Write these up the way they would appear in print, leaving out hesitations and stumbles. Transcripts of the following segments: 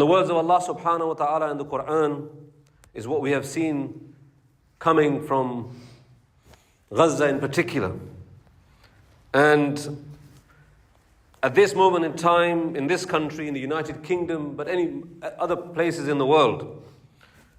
And the words of Allah subhanahu wa ta'ala in the Quran is what we have seen coming from Gaza in particular. And at this moment in time, in this country, in the United Kingdom, but any other places in the world,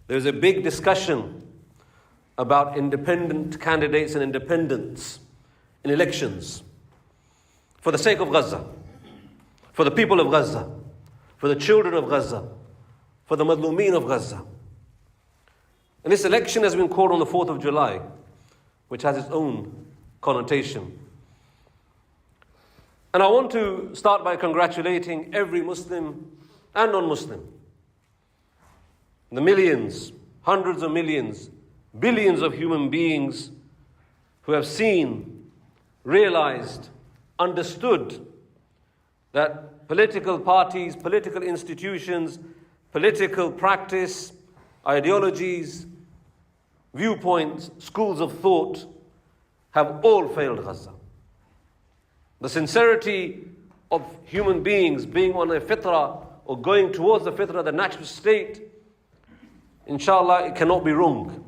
there's a big discussion about independent candidates and independents in elections for the sake of Gaza, for the people of Gaza, for the children of Gaza, for the Madlumeen of Gaza. And this election has been called on the 4th of July, which has its own connotation. And I want to start by congratulating every Muslim and non-Muslim. The millions, hundreds of millions, billions of human beings who have seen, realized, understood that political parties, political institutions, political practice, ideologies, viewpoints, schools of thought have all failed Gaza. The sincerity of human beings being on a fitrah or going towards the fitrah, the natural state, inshallah, it cannot be wrong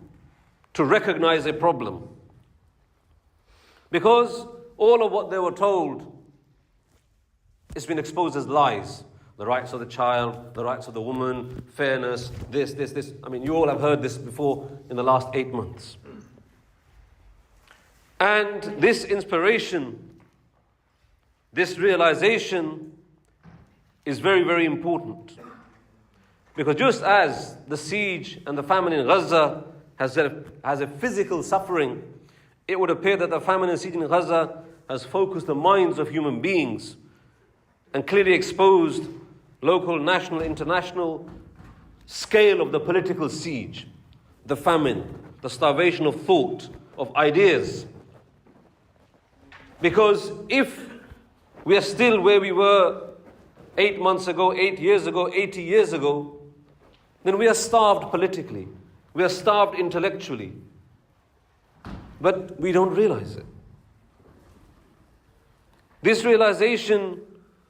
to recognize a problem. Because all of what they were told has been exposed as lies. The rights of the child, the rights of the woman, fairness, this. I mean, you all have heard this before in the last 8 months. And this inspiration, this realization is very, very important. Because just as the siege and the famine in Gaza has a physical suffering, it would appear that the famine and siege in Gaza has focused the minds of human beings and clearly exposed local, national, international scale of the political siege, the famine, the starvation of thought, of ideas. Because if we are still where we were 8 months ago, 8 years ago, 80 years ago, then we are starved politically. We are starved intellectually. But we don't realize it. This realization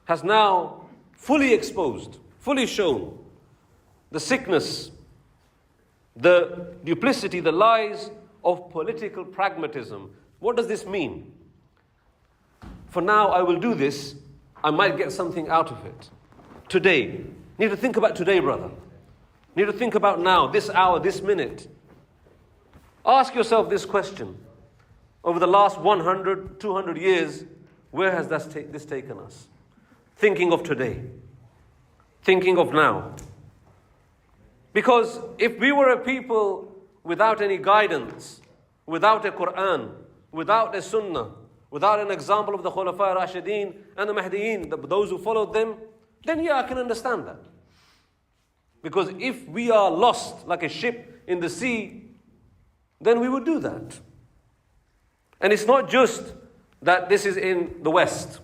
has now fully exposed, fully shown the sickness, the duplicity, the lies of political pragmatism. What does this mean? For now, I will do this. I might get something out of it. Today. Need to think about today, brother. Need to think about now, this hour, this minute. Ask yourself this question. Over the last 100, 200 years, where has this taken us? Thinking of today. Thinking of now. Because if we were a people without any guidance, without a Quran, without a Sunnah, without an example of the Khulafa Rashideen and the Mahdiyin, those who followed them, then yeah, I can understand that. Because if we are lost like a ship in the sea, then we would do that. And it's not just that this is in the West.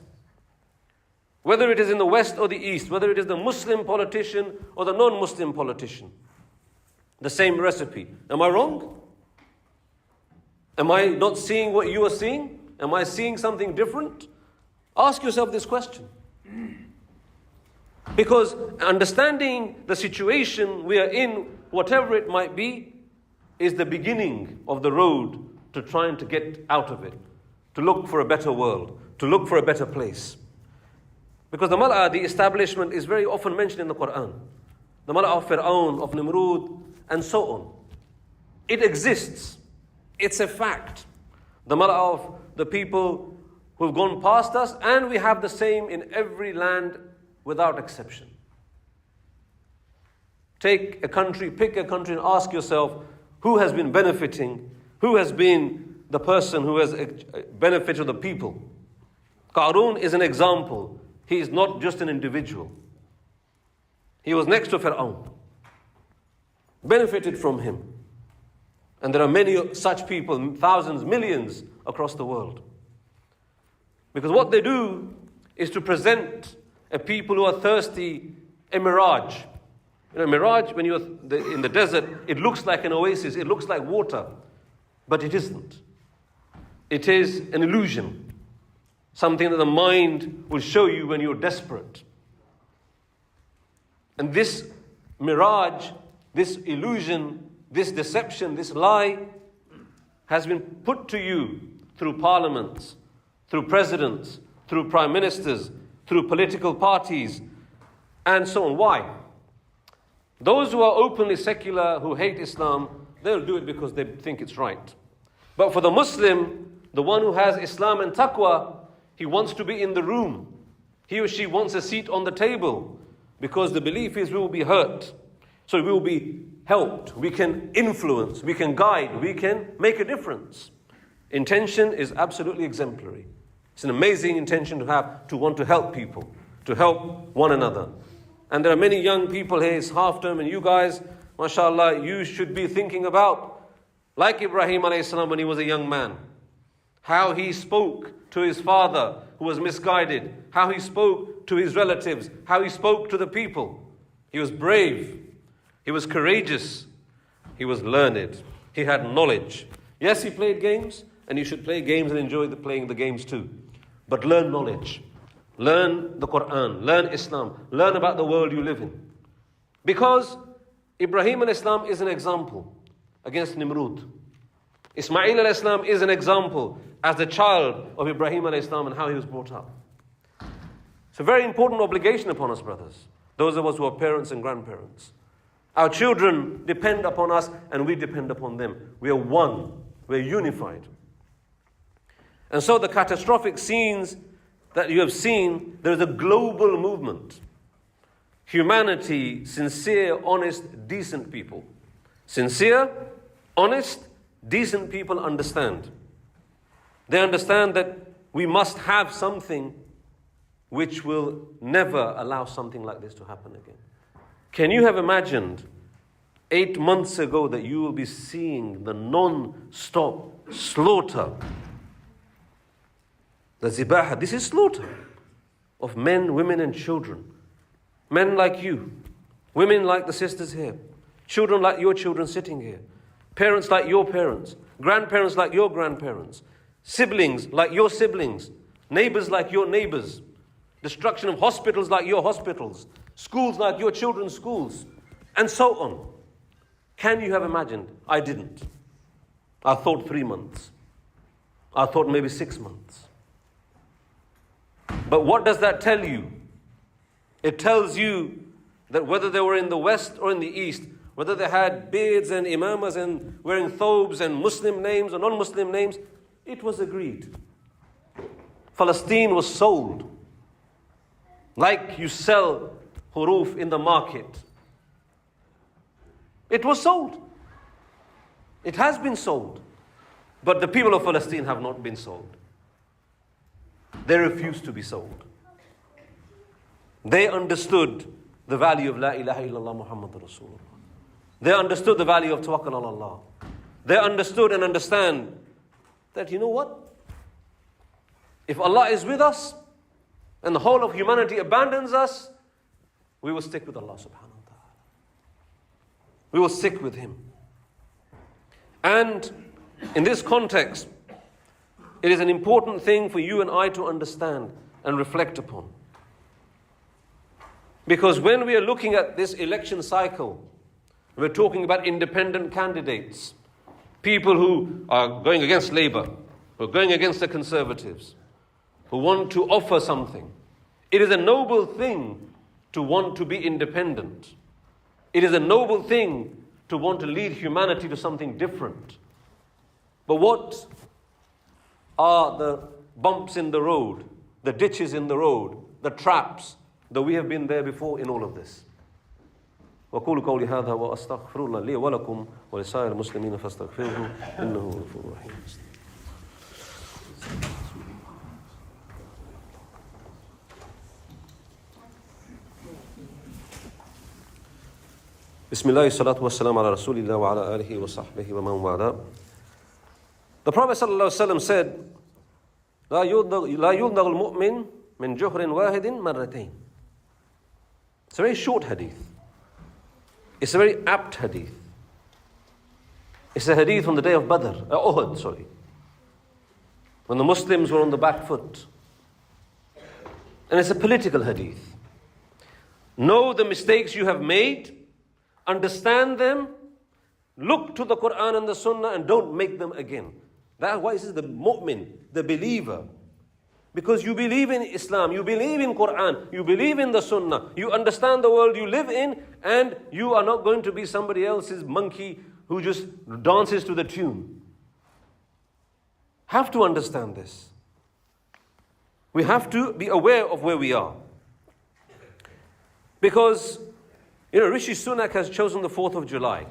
Whether it is in the West or the East, whether it is the Muslim politician or the non-Muslim politician, the same recipe. Am I wrong? Am I not seeing what you are seeing? Am I seeing something different? Ask yourself this question. Because understanding the situation we are in, whatever it might be, is the beginning of the road to trying to get out of it, to look for a better world, to look for a better place. Because the Mal'a, the establishment, is very often mentioned in the Quran. The Mal'a of Fir'aun, of Nimrud, and so on. It exists. It's a fact. The Mal'a of the people who have gone past us, and we have the same in every land without exception. Take a country, pick a country and ask yourself, who has been benefiting? Who has been the person who has benefited the people? Qarun is an example. He is not just an individual. He was next to Fir'aun. Benefited from him. And there are many such people, thousands, millions across the world. Because what they do is to present a people who are thirsty a mirage. You know, mirage, when you're in the desert, it looks like an oasis, it looks like water. But it isn't. It is an illusion. Something that the mind will show you when you're desperate. And this mirage, this illusion, this deception, this lie has been put to you through parliaments, through presidents, through prime ministers, through political parties, and so on. Why? Those who are openly secular, who hate Islam, they'll do it because they think it's right. But for the Muslim, the one who has Islam and taqwa, he wants to be in the room. He or she wants a seat on the table, because the belief is we will be hurt. So we will be helped. We can influence, we can guide, we can make a difference. Intention is absolutely exemplary. It's an amazing intention to have, to want to help people, to help one another. And there are many young people here, it's half term, and you guys, mashallah, you should be thinking about, like Ibrahim alayhi salam when he was a young man, how he spoke to his father who was misguided, how he spoke to his relatives, how he spoke to the people. He was brave, he was courageous, he was learned, he had knowledge. Yes, he played games, and you should play games and enjoy playing the games too. But learn knowledge. Learn the Quran, learn Islam, learn about the world you live in. Because Ibrahim al-Islam is an example against Nimrud. Ismail al-Islam is an example as the child of Ibrahim al-Islam and how he was brought up. It's a very important obligation upon us, brothers. Those of us who are parents and grandparents. Our children depend upon us and we depend upon them. We are one. We're unified. And so the catastrophic scenes that you have seen, there is a global movement. Humanity, sincere, honest, decent people. Sincere, honest, decent people understand. They understand that we must have something which will never allow something like this to happen again. Can you have imagined 8 months ago that you will be seeing the non-stop slaughter? The zibaha, this is slaughter of men, women and children. Men like you, women like the sisters here, children like your children sitting here, parents like your parents, grandparents like your grandparents, siblings like your siblings, neighbors like your neighbors, destruction of hospitals like your hospitals, schools like your children's schools, and so on. Can you have imagined? I didn't. I thought 3 months. I thought maybe 6 months. But what does that tell you? It tells you that whether they were in the West or in the East, whether they had beards and imamas and wearing thobes and Muslim names or non-Muslim names, it was agreed. Palestine was sold. Like you sell huruf in the market. It was sold. It has been sold. But the people of Palestine have not been sold. They refused to be sold. They understood the value of La ilaha illallah Muhammadur Rasulullah. They understood the value of Tawakkal ala Allah. They understood and understand that, you know what? If Allah is with us and the whole of humanity abandons us, we will stick with Allah subhanahu wa ta'ala. We will stick with Him. And in this context, it is an important thing for you and I to understand and reflect upon. Because when we are looking at this election cycle, we're talking about independent candidates, people who are going against Labour, who are going against the Conservatives, who want to offer something. It is a noble thing to want to be independent. It is a noble thing to want to lead humanity to something different. But what are the bumps in the road, the ditches in the road, the traps that we have been there before in all of this? وَقُولُ قَوْلِ هَذَا وَأَسْتَغْفِرُ اللَّهَ لِي وَلَكُمْ وَلِسَائِرِ الْمُسْلِمِينَ فَاسْتَغْفِرُوهُ إِنَّهُ هُوَ الْغَفُورُ الرَّحِيمُ. Bismillah, salatu wassalam ala rasulillah wa ala alihi wa sahbihi wa man wa'ala. The Prophet ﷺ said, لا يُلْدَغُ الْمُؤْمِنِ مِنْ جُهْرٍ وَاحِدٍ مَرَّتَيْنِ. It's a very short hadith. It's a very apt hadith. It's a hadith from the day of Uhud, when the Muslims were on the back foot. And it's a political hadith. know the mistakes you have made, understand them, look to the Quran and the Sunnah, and don't make them again. That's why this is the mu'min, the believer. Because you believe in Islam, you believe in Quran, you believe in the Sunnah, you understand the world you live in, and you are not going to be somebody else's monkey who just dances to the tune. Have to understand this. We have to be aware of where we are. Because, Rishi Sunak has chosen the 4th of July.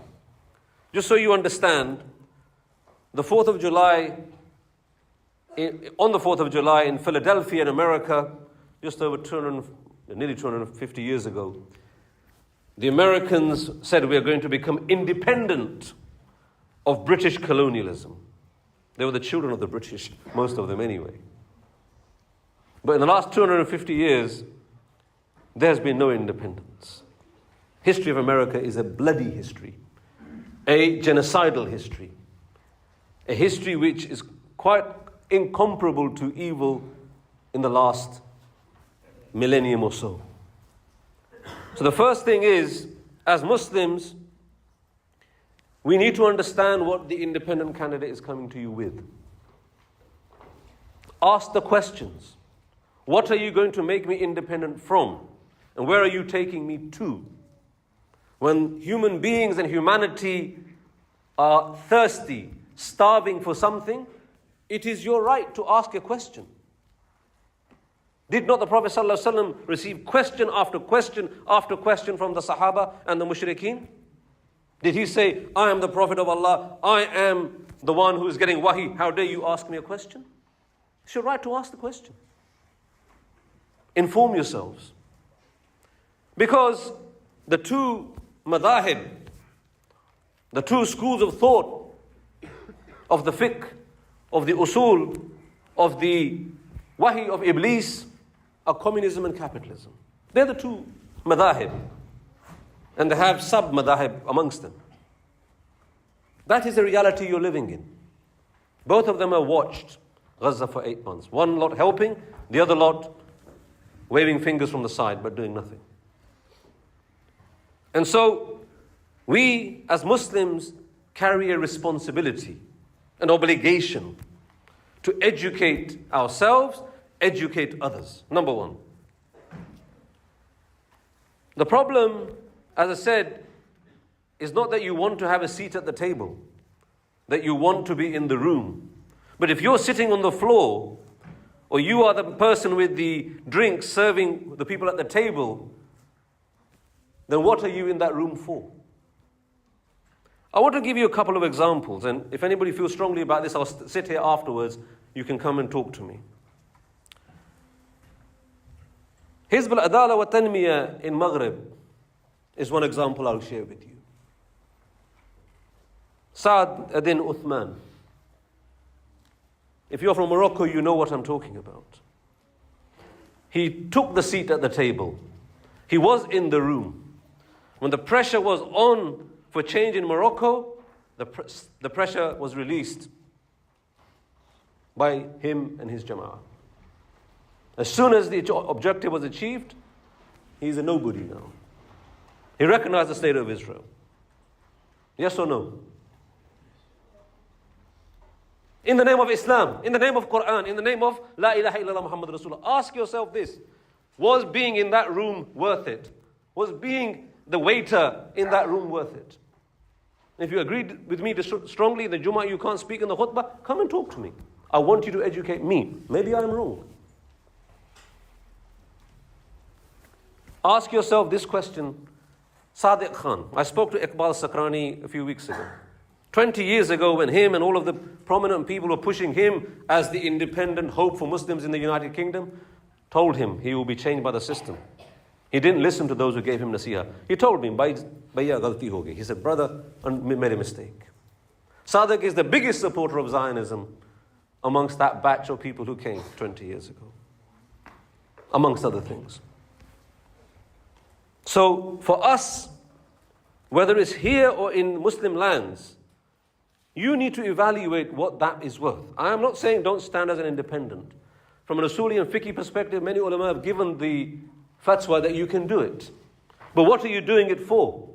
Just so you understand, the 4th of July, on the 4th of July in Philadelphia in America, just over nearly 250 years ago, the Americans said we are going to become independent of British colonialism. They were the children of the British, most of them anyway. But in the last 250 years, there has been no independence. History of America is a bloody history, a genocidal history, a history which is quite incomparable to evil in the last millennium or so. So the first thing is, as Muslims, we need to understand what the independent candidate is coming to you with. Ask the questions. What are you going to make me independent from? And where are you taking me to? When human beings and humanity are thirsty, starving for something, it is your right to ask a question. Did not the Prophet ﷺ receive question after question after question from the Sahaba and the Mushrikeen? Did he say, I am the Prophet of Allah, I am the one who is getting wahi, how dare you ask me a question? It's your right to ask the question. Inform yourselves. Because the two madahib, the two schools of thought, of the fiqh, of the usul, of the wahi of Iblis, are communism and capitalism. They're the two madahib. And they have sub-madahib amongst them. That is the reality you're living in. Both of them have watched Gaza for 8 months. One lot helping, the other lot waving fingers from the side but doing nothing. And so, we as Muslims carry a responsibility, an obligation to educate ourselves, educate others. Number one. The problem, as I said, is not that you want to have a seat at the table, that you want to be in the room. But if you're sitting on the floor, or you are the person with the drinks serving the people at the table, then what are you in that room for? I want to give you a couple of examples, and if anybody feels strongly about this, I'll sit here afterwards. You can come and talk to me. Hizb al-Adala wa Tanmiya in Maghrib is one example I'll share with you. Saad Adin Uthman. If you're from Morocco, you know what I'm talking about. He took the seat at the table. He was in the room. When the pressure was on for change in Morocco, the pressure was released by him and his Jumuaa. As soon as the objective was achieved, he's a nobody now. He recognized the state of Israel. Yes or no? In the name of Islam, in the name of Quran, in the name of La ilaha illallah Muhammad Rasulullah, ask yourself this. Was being in that room worth it? Was being the waiter in that room worth it? If you agreed with me strongly in the Jumu'ah, you can't speak in the Khutbah, come and talk to me. I want you to educate me. Maybe I'm wrong. Ask yourself this question. Sadiq Khan. I spoke to Iqbal Sakrani a few weeks ago. 20 years ago, when him and all of the prominent people were pushing him as the independent hope for Muslims in the United Kingdom, told him he will be changed by the system. He didn't listen to those who gave him nasihah. He told me, Bhaiya galti ho gayi. He said, brother, I made a mistake. Sadiq is the biggest supporter of Zionism amongst that batch of people who came 20 years ago, amongst other things. So for us, whether it's here or in Muslim lands, you need to evaluate what that is worth. I am not saying don't stand as an independent. From an usuli and fiqh perspective, many ulama have given the fatwa that you can do it. But what are you doing it for?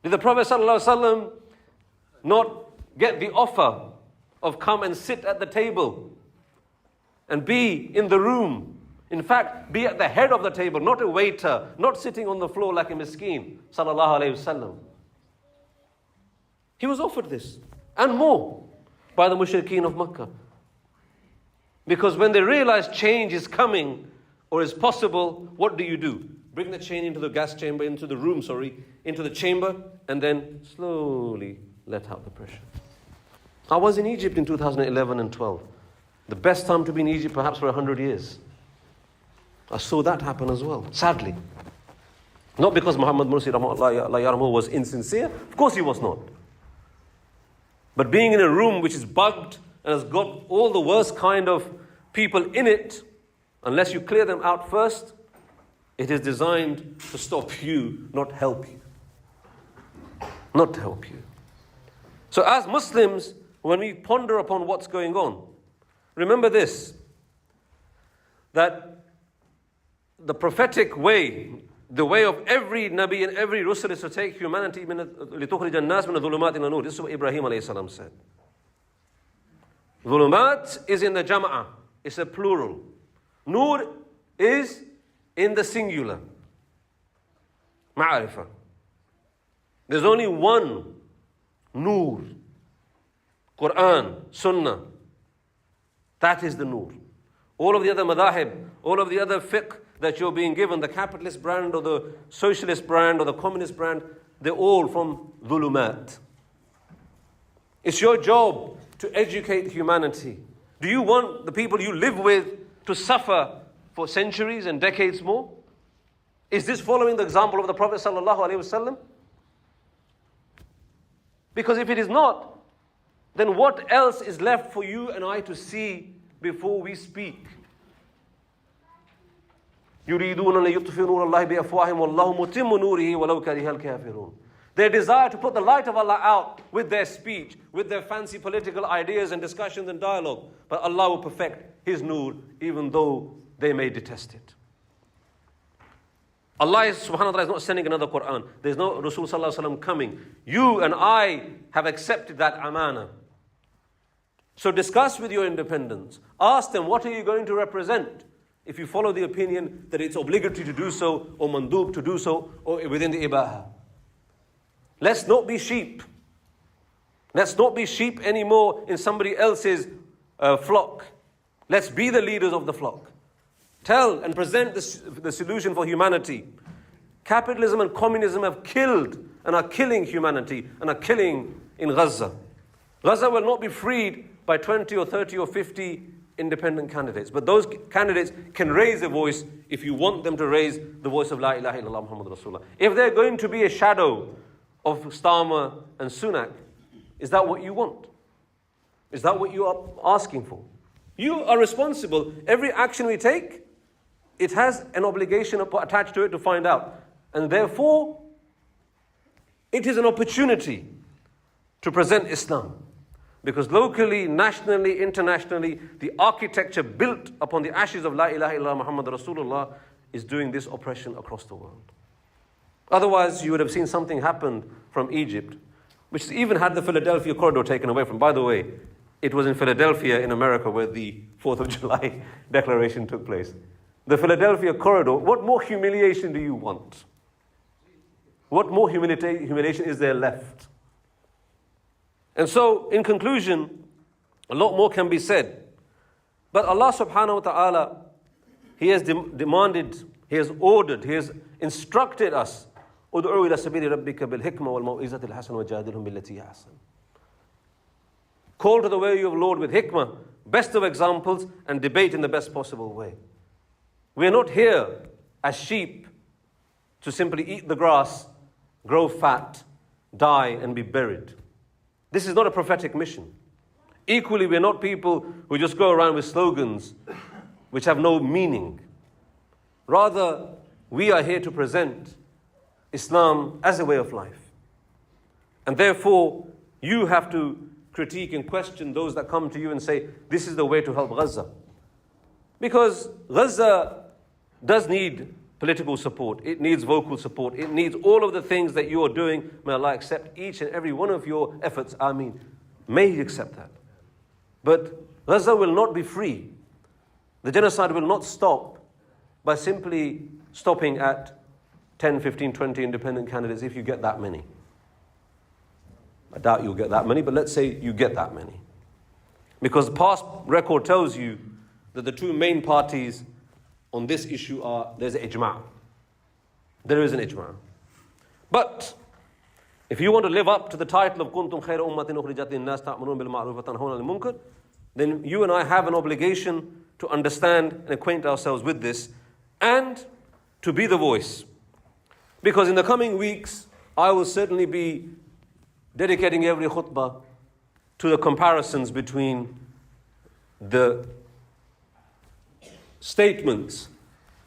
Did the Prophet ﷺ not get the offer of come and sit at the table and be in the room? In fact, be at the head of the table, not a waiter, not sitting on the floor like a miskeen, sallallahu alayhi wasallam. He was offered this and more by the mushrikeen of Makkah. Because when they realize change is coming or is possible, what do? Bring the chain into the gas chamber, into the chamber, and then slowly let out the pressure. I was in Egypt in 2011 and 12. The best time to be in Egypt perhaps for 100 years. I saw that happen as well, sadly. Not because Muhammad Mursi was insincere, of course he was not. But being in a room which is bugged and has got all the worst kind of people in it, unless you clear them out first, it is designed to stop you, not help you. Not to help you. So as Muslims, when we ponder upon what's going on, remember this, that the prophetic way, the way of every Nabi and every Rusul is to take humanity لِتُخْرِجَ النَّاسِ مِنَ الظُّلُمَاتِ إِلَى النُّورِ. This is what Ibrahim alayhi salam said. Dhulumat is in the Jumu'ah. It's a plural. Nur is in the singular. Ma'arifah. There's only one Nur. Quran, Sunnah. That is the Nur. All of the other madahib, all of the other fiqh that you're being given, the capitalist brand or the socialist brand or the communist brand, they're all from dhulumat. It's your job to educate humanity. Do you want the people you live with to suffer for centuries and decades more? Is this following the example of the Prophet sallallahu alaihi wasallam? Because if it is not, then what else is left for you and I to see before we speak? يُرِيدُونَ لِيُطْفِئُوا نُورَ اللَّهِ بِأَفْوَاهِهِمْ وَاللَّهُ مُتِمُّ نُورِهِ وَلَوْ كَرِهَ الْكَافِرُونَ. Their desire to put the light of Allah out with their speech, with their fancy political ideas and discussions and dialogue. But Allah will perfect His nur even though they may detest it. Allah subhanahu wa ta'ala is not sending another Quran. There's no Rasul sallallahu alaihi wasallam coming. You and I have accepted that amana. So discuss with your independents. Ask them, what are you going to represent? If you follow the opinion that it's obligatory to do so, or mandub to do so, or within the ibaha. Let's not be sheep. Let's not be sheep anymore in somebody else's flock. Let's be the leaders of the flock. Tell and present the solution for humanity. Capitalism and communism have killed and are killing humanity and are killing in Gaza. Gaza will not be freed by 20 or 30 or 50 independent candidates. But those candidates can raise a voice if you want them to raise the voice of La ilaha illallah Muhammad Rasulullah. If they're going to be a shadow of Starmer and Sunak, is that what you want? Is that what you are asking for? You are responsible. Every action we take, it has an obligation attached to it to find out. And therefore, it is an opportunity to present Islam. Because locally, nationally, internationally, the architecture built upon the ashes of La ilaha illallah Muhammad Rasulullah is doing this oppression across the world. Otherwise, you would have seen something happen from Egypt, which even had the Philadelphia corridor taken away from. By the way, it was in Philadelphia in America where the 4th of July declaration took place. The Philadelphia corridor, what more humiliation do you want? What more humiliation is there left? And so, in conclusion, a lot more can be said. But Allah subhanahu wa ta'ala, He has demanded, He has ordered, He has instructed us, ادعوا إلى سبيل ربك بالحكمة والموعظة الحسنة وجادلهم بالتي هي أحسن. Call to the way of Lord with hikmah, best of examples, and debate in the best possible way. We are not here as sheep to simply eat the grass, grow fat, die, and be buried. This is not a prophetic mission. Equally, we are not people who just go around with slogans which have no meaning. Rather, we are here to present Islam as a way of life. And therefore, you have to critique and question those that come to you and say, this is the way to help Gaza. Because Gaza does need political support. It needs vocal support. It needs all of the things that you are doing. May Allah accept each and every one of your efforts. Ameen. May He accept that. But Gaza will not be free. The genocide will not stop by simply stopping at 10, 15, 20 independent candidates if you get that many. I doubt you'll get that many, but let's say you get that many. Because the past record tells you that the two main parties on this issue are, there's an ijma'. There is an ijma'. But if you want to live up to the title of kuntum khayra ummatin ukhrijat lin-nas ta'muruna bil ma'ruf wa tanhauna 'anil munkar, then you and I have an obligation to understand and acquaint ourselves with this and to be the voice. Because in the coming weeks, I will certainly be dedicating every khutbah to the comparisons between the statements,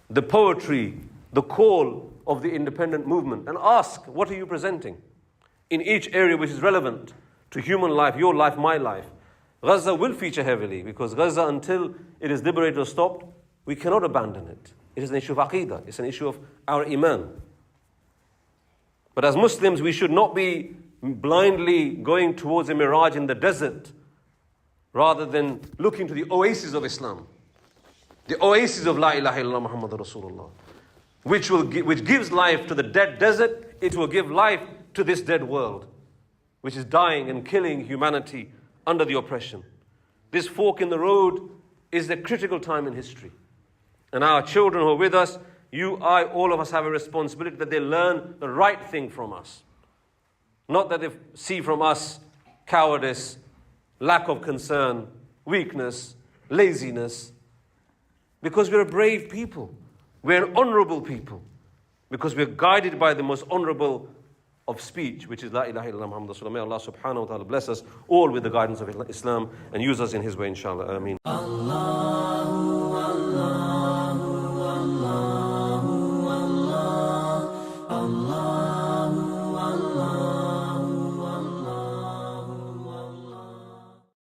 the poetry, the call of the independent movement, and ask, what are you presenting in each area which is relevant to human life, your life, my life? Gaza will feature heavily, because Gaza, until it is liberated or stopped, we cannot abandon it. It is an issue of aqeedah, it's an issue of our iman. But as Muslims, we should not be blindly going towards a mirage in the desert, rather than looking to the oasis of Islam, the oasis of La ilaha illallah Muhammadur Rasulullah, which gives life to the dead desert. It will give life to this dead world, which is dying and killing humanity under the oppression. This fork in the road is a critical time in history. And our children who are with us, you, I, all of us have a responsibility that they learn the right thing from us. Not that they see from us cowardice, lack of concern, weakness, laziness. Because we're a brave people. We're an honorable people. Because we're guided by the most honorable of speech, which is La ilaha illallah Muhammadur Rasulullah. May Allah subhanahu wa ta'ala bless us all with the guidance of Islam and use us in His way, inshallah. Ameen. Allah.